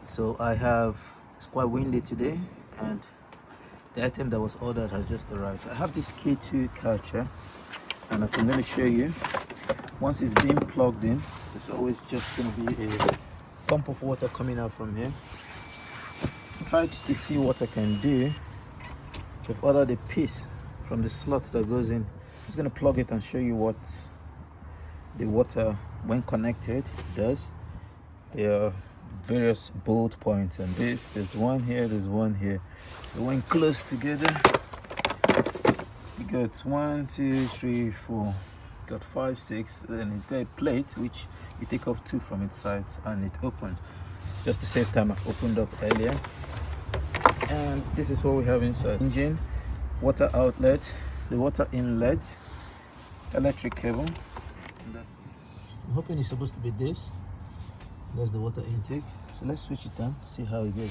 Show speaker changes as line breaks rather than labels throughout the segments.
So it's quite windy today, and the item that was ordered has just arrived. I have this K2 Kärcher, and as I'm going to show you, once it's being plugged in, there's always just going to be a pump of water coming out from here. Try to see what I can do. I've ordered a piece from the slot that goes in. I'm just going to plug it and show you what the water, when connected, does. There are various bolt points, and there's one here, there's one here. So when close together, you got 1, 2, 3, 4, got 5, 6. Then it's got a plate which you take off 2 from its sides and it opens. Just to save time, I've opened up earlier. And this is what we have inside: engine, water outlet, the water inlet, electric cable. I'm hoping it's supposed to be this. That's the water intake. So let's switch it on, see how it goes.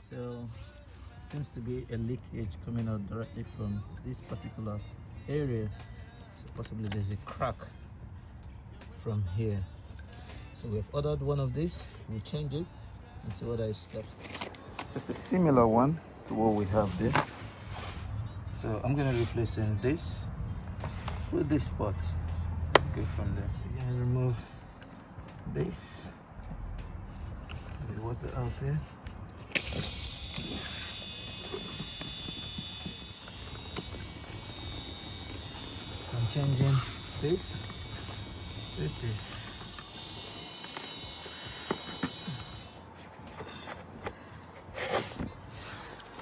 So seems to be a leakage coming out directly from this particular area. So possibly there's a crack from here. So we've ordered one of these. We'll change it and see what it stops. Just a similar one to what we have there. So I'm going to replace this with this spot. Go from there. We're going to remove this. The water out there. I'm changing this with this.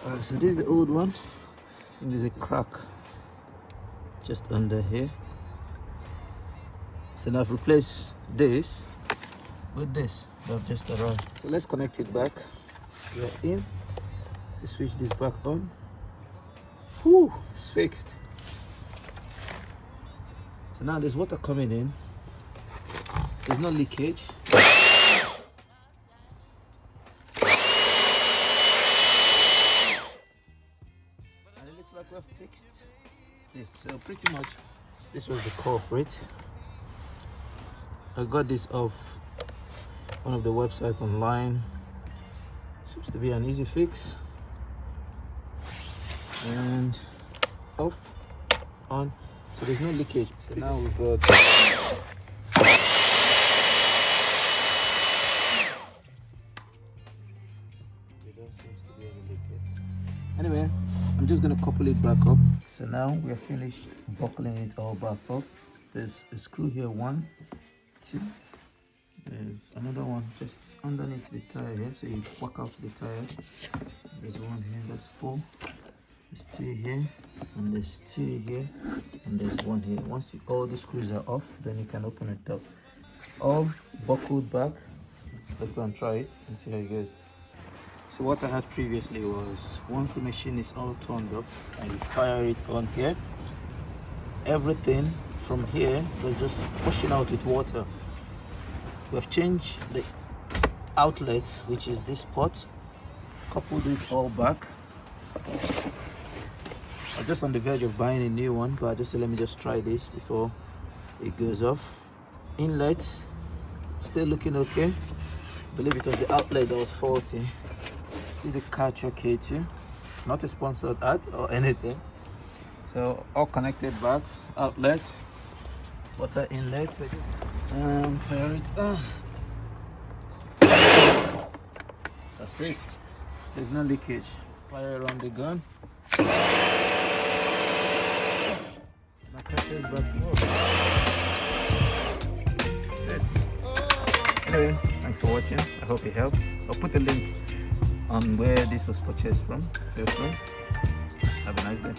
Alright, so this is the old one, and there's a crack just under here. So now I've replaced this with this that I've just arrived. So let's connect it back. We're in. Switch this back on. Whew, it's fixed. So now there's water coming in. There's no leakage. And it looks like we're fixed this. So pretty much this was the culprit. I got this off one of the websites online. Seems to be an easy fix. And off, on. So there's no leakage. So now we've got there seems to be any leakage. Anyway, I'm just gonna couple it back up. So now we're finished buckling it all back up. There's a screw here, 1, 2. There's another one just underneath the tire here, so you walk out the tire. There's one here, that's 4. There's 2 here, and there's 2 here, and there's 1 here. Once all the screws are off, then you can open it up. All buckled back. Let's go and try it and see how it goes. So what I had previously was, once the machine is all turned up and you fire it on here, everything from here was just pushing out with water. We've changed the outlets, which is this pot, coupled it all back. I'm just on the verge of buying a new one, but I just said let me just try this before it goes off. Inlet still looking okay. I believe it was the outlet that was faulty. This is the Kärcher K2, not a sponsored ad or anything. So all connected back, outlet, water inlet, and fire it on. That's it. There's no leakage. Fire around the gun. My pressure is back to work. That's it. Anyway, thanks for watching. I hope it helps. I'll put a link on where this was purchased from. Feel free. Have a nice day.